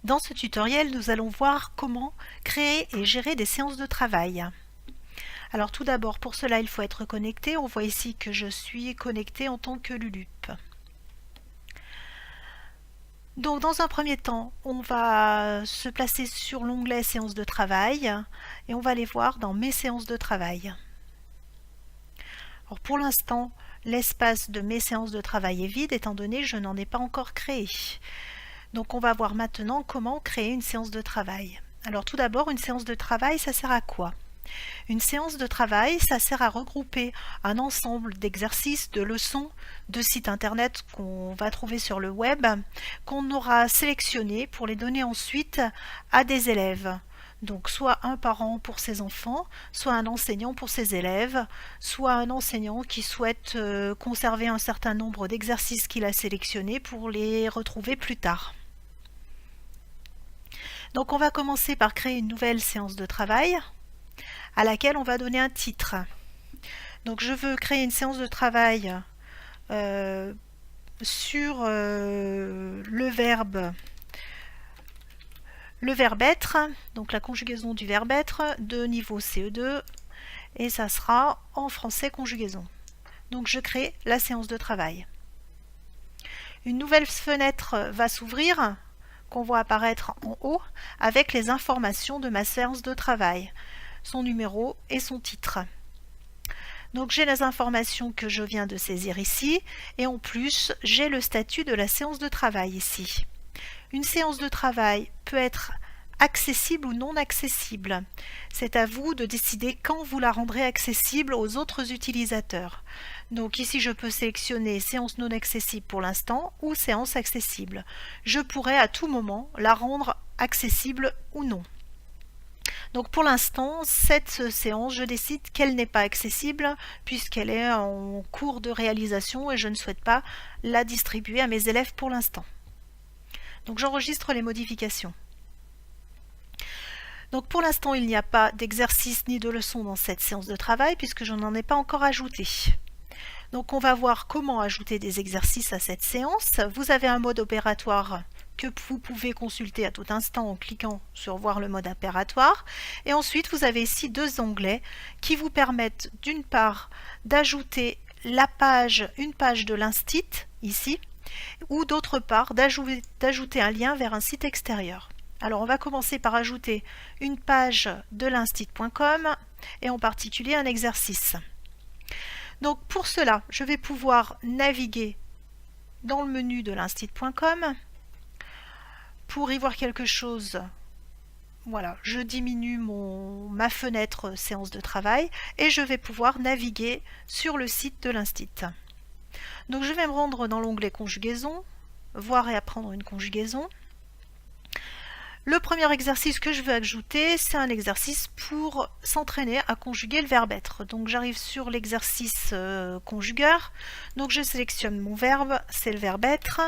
Dans ce tutoriel, nous allons voir comment créer et gérer des séances de travail. Alors tout d'abord, pour cela, il faut être connecté. On voit ici que je suis connectée en tant que Lulup. Donc dans un premier temps, on va se placer sur l'onglet séances de travail et on va aller voir dans mes séances de travail. Alors pour l'instant, l'espace de mes séances de travail est vide étant donné que je n'en ai pas encore créé. Donc on va voir maintenant comment créer une séance de travail. Alors tout d'abord, une séance de travail, ça sert à quoi? Une séance de travail, ça sert à regrouper un ensemble d'exercices, de leçons, de sites internet qu'on va trouver sur le web, qu'on aura sélectionnés pour les donner ensuite à des élèves. Donc soit un parent pour ses enfants, soit un enseignant pour ses élèves, soit un enseignant qui souhaite conserver un certain nombre d'exercices qu'il a sélectionnés pour les retrouver plus tard. Donc on va commencer par créer une nouvelle séance de travail à laquelle on va donner un titre. Donc je veux créer une séance de travail sur le verbe être, donc la conjugaison du verbe être de niveau CE2 et ça sera en français conjugaison. Donc je crée la séance de travail. Une nouvelle fenêtre va s'ouvrir qu'on voit apparaître en haut avec les informations de ma séance de travail, son numéro et son titre. Donc j'ai les informations que je viens de saisir ici et en plus j'ai le statut de la séance de travail ici. Une séance de travail peut être accessible ou non accessible. C'est à vous de décider quand vous la rendrez accessible aux autres utilisateurs. Donc ici je peux sélectionner séance non accessible pour l'instant ou séance accessible. Je pourrais à tout moment la rendre accessible ou non. Donc pour l'instant, cette séance, je décide qu'elle n'est pas accessible puisqu'elle est en cours de réalisation et je ne souhaite pas la distribuer à mes élèves pour l'instant. Donc j'enregistre les modifications. Donc pour l'instant, il n'y a pas d'exercice ni de leçon dans cette séance de travail puisque je n'en ai pas encore ajouté. Donc on va voir comment ajouter des exercices à cette séance. Vous avez un mode opératoire que vous pouvez consulter à tout instant en cliquant sur voir le mode opératoire. Et ensuite, vous avez ici deux onglets qui vous permettent d'une part d'ajouter une page de l'Instit, ici, ou d'autre part d'ajouter un lien vers un site extérieur. Alors on va commencer par ajouter une page de l'instit.com et en particulier un exercice. Donc pour cela, je vais pouvoir naviguer dans le menu de l'instit.com. Pour y voir quelque chose, voilà, je diminue ma fenêtre séance de travail et je vais pouvoir naviguer sur le site de l'Instit. Donc je vais me rendre dans l'onglet conjugaison, voir et apprendre une conjugaison. Le premier exercice que je veux ajouter, c'est un exercice pour s'entraîner à conjuguer le verbe être. Donc j'arrive sur l'exercice conjugueur, donc je sélectionne mon verbe, c'est le verbe être.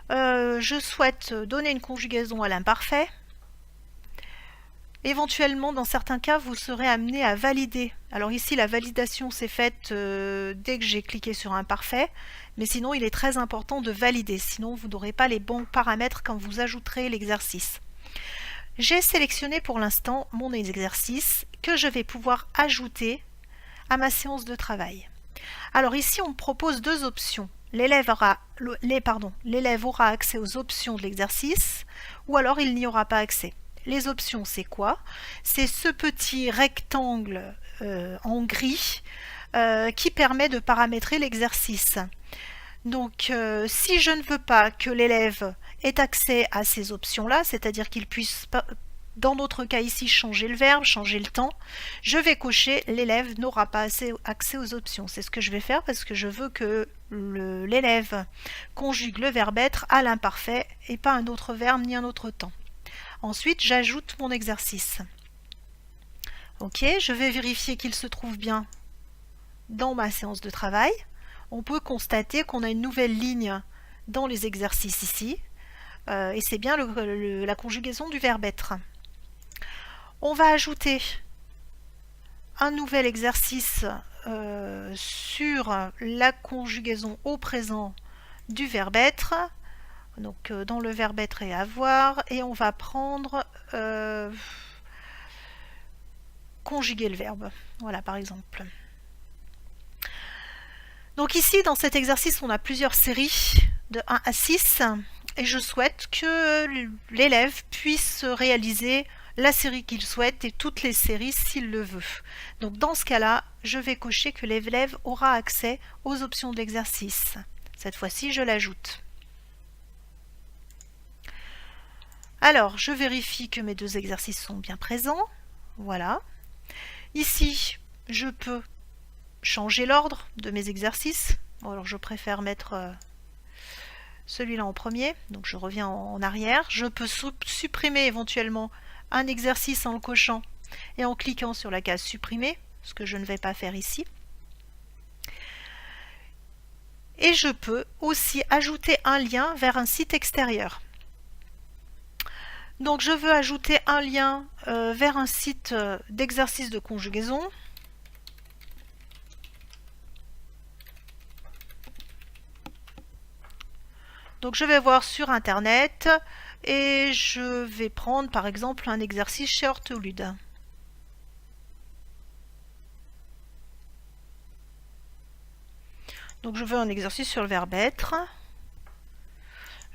Je souhaite donner une conjugaison à l'imparfait. Éventuellement, dans certains cas, vous serez amené à valider. Alors ici, la validation s'est faite dès que j'ai cliqué sur imparfait, mais sinon, il est très important de valider, sinon vous n'aurez pas les bons paramètres quand vous ajouterez l'exercice. J'ai sélectionné pour l'instant mon exercice que je vais pouvoir ajouter à ma séance de travail. Alors ici, on me propose deux options. L'élève aura accès aux options de l'exercice ou alors il n'y aura pas accès. Les options, c'est quoi? C'est ce petit rectangle en gris qui permet de paramétrer l'exercice. Donc si je ne veux pas que l'élève ait accès à ces options-là, c'est-à-dire qu'il puisse pas, dans notre cas ici, changer le verbe, changer le temps, je vais cocher l'élève n'aura pas accès aux options. C'est ce que je vais faire parce que je veux que l'élève conjugue le verbe être à l'imparfait et pas un autre verbe ni un autre temps. Ensuite, j'ajoute mon exercice. Ok, je vais vérifier qu'il se trouve bien dans ma séance de travail. On peut constater qu'on a une nouvelle ligne dans les exercices ici et c'est bien la conjugaison du verbe être. On va ajouter un nouvel exercice sur la conjugaison au présent du verbe être. Donc dans le verbe être et avoir, et on va prendre conjuguer le verbe. Voilà, par exemple. Donc ici, dans cet exercice, on a plusieurs séries de 1 à 6, et je souhaite que l'élève puisse réaliser la série qu'il souhaite et toutes les séries s'il le veut. Donc dans ce cas-là, je vais cocher que l'élève aura accès aux options de l'exercice. Cette fois-ci, je l'ajoute. Alors, je vérifie que mes deux exercices sont bien présents. Voilà. Ici, je peux changer l'ordre de mes exercices. Bon, alors, je préfère mettre celui-là en premier. Donc, je reviens en arrière. Je peux supprimer éventuellement un exercice en le cochant et en cliquant sur la case supprimer, ce que je ne vais pas faire ici. Et je peux aussi ajouter un lien vers un site extérieur. Donc je veux ajouter un lien vers un site d'exercice de conjugaison. Donc je vais voir sur internet et je vais prendre par exemple un exercice chez Ortolude. Donc je veux un exercice sur le verbe être.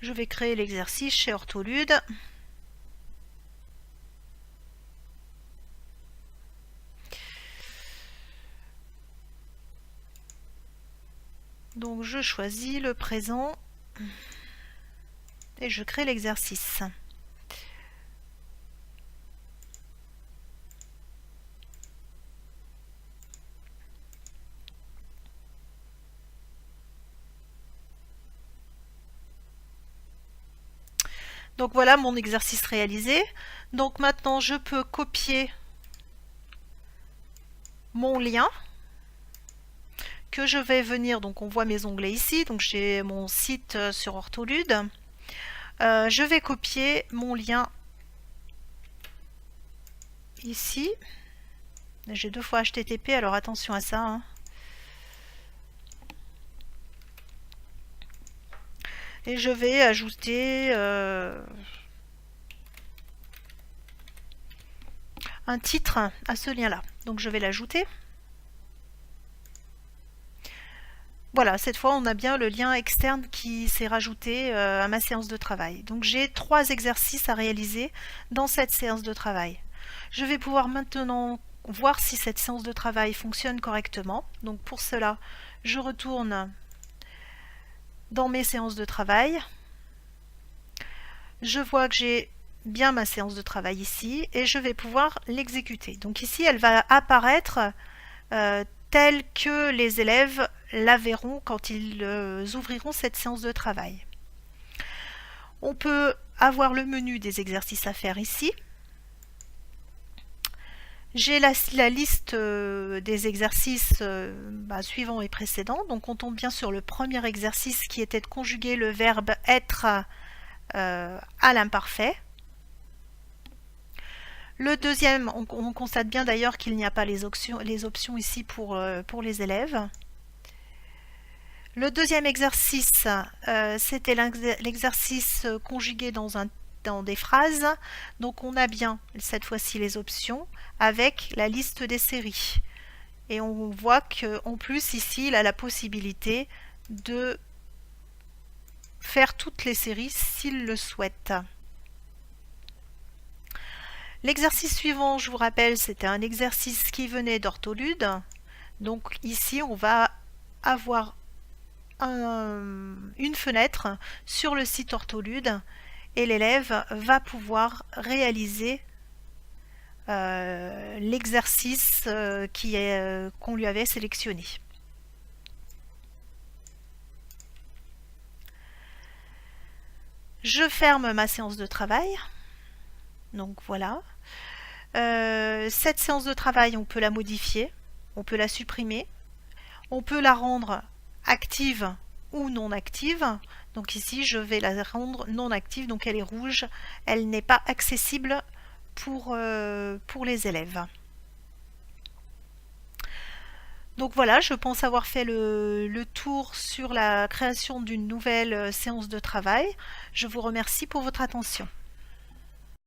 Je vais créer l'exercice chez Ortolude. Donc je choisis le présent et je crée l'exercice. Donc voilà mon exercice réalisé. Donc maintenant je peux copier mon lien que je vais venir, donc on voit mes onglets ici, donc j'ai mon site sur Ortolude. Je vais copier mon lien ici. J'ai deux fois HTTP, alors attention à ça. Hein. Et je vais ajouter un titre à ce lien-là. Donc je vais l'ajouter. Voilà, cette fois on a bien le lien externe qui s'est rajouté à ma séance de travail. Donc j'ai 3 exercices à réaliser dans cette séance de travail. Je vais pouvoir maintenant voir si cette séance de travail fonctionne correctement. Donc pour cela, je retourne dans mes séances de travail. Je vois que j'ai bien ma séance de travail ici et je vais pouvoir l'exécuter. Donc ici, elle va apparaître telle que les élèves la verront quand ils ouvriront cette séance de travail. On peut avoir le menu des exercices à faire ici. J'ai la liste des exercices suivants et précédents. Donc on tombe bien sur le premier exercice qui était de conjuguer le verbe être à l'imparfait. Le deuxième, on constate bien d'ailleurs qu'il n'y a pas les options ici pour les élèves. Le deuxième exercice, c'était l'exercice conjugué dans des phrases. Donc on a bien cette fois-ci les options avec la liste des séries. Et on voit qu'en plus ici, il a la possibilité de faire toutes les séries s'il le souhaite. L'exercice suivant, je vous rappelle, c'était un exercice qui venait d'Ortolude. Donc ici, on va avoir une fenêtre sur le site Ortolude et l'élève va pouvoir réaliser l'exercice qu'on lui avait sélectionné. Je ferme ma séance de travail. Donc voilà. Cette séance de travail, on peut la modifier, on peut la supprimer, on peut la rendre active ou non active. Donc ici, je vais la rendre non active, donc elle est rouge, elle n'est pas accessible pour les élèves. Donc voilà, je pense avoir fait le tour sur la création d'une nouvelle séance de travail. Je vous remercie pour votre attention.